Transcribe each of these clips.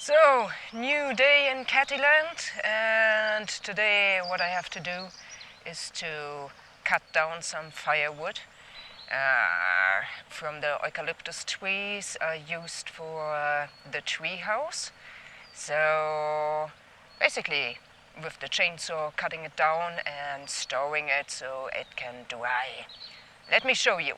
So, new day in Cattyland, and today what I have to do is to cut down some firewood from the eucalyptus trees used for the tree house. So, basically, with the chainsaw cutting it down and storing it so it can dry. Let me show you.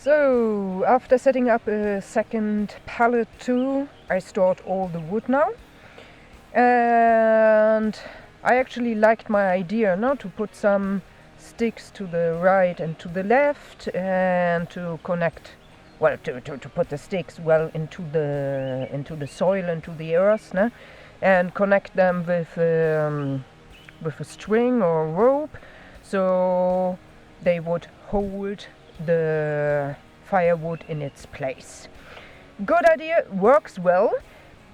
So, after setting up a second pallet too, I stored all the wood now. And I actually liked my idea now to put some sticks to the right and to the left and to connect, well, to put the sticks well into the soil, into the earth, no? And connect them with a string or rope so they would hold the firewood in its place. Good idea, works well,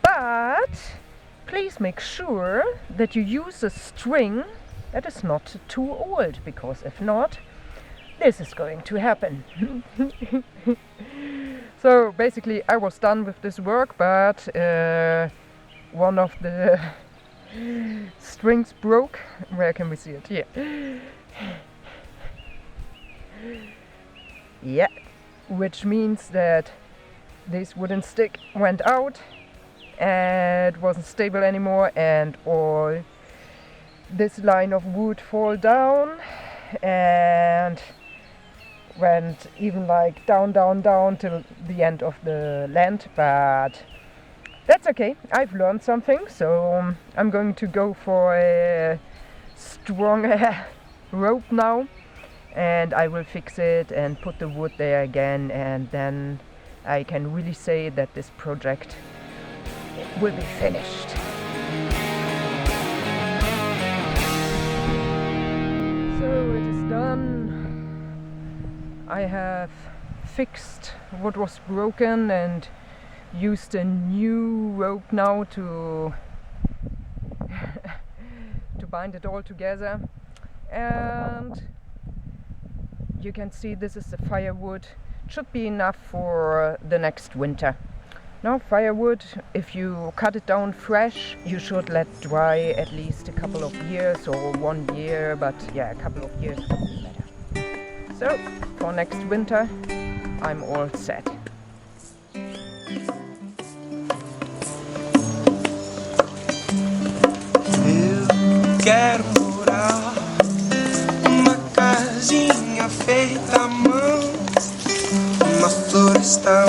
but please make sure that you use a string that is not too old, because if not, this is going to happen. So basically I was done with this work, but one of the strings broke. Where can we see it? Here. Yeah, which means that this wooden stick went out and it wasn't stable anymore, and all this line of wood fall down and went even like down till the end of the land. But that's okay, I've learned something, so I'm going to go for a stronger rope now. And I will fix it and put the wood there again, and then I can really say that this project will be finished. So it is done. I have fixed what was broken and used a new rope now to bind it all together. And you can see this is the firewood. It should be enough for the next winter. Now, firewood, if you cut it down fresh, you should let dry at least a couple of years or 1 year, but yeah, a couple of years would be better. So, for next winter, I'm all set. Eu quero morar numa casinha feita à mão, uma floresta,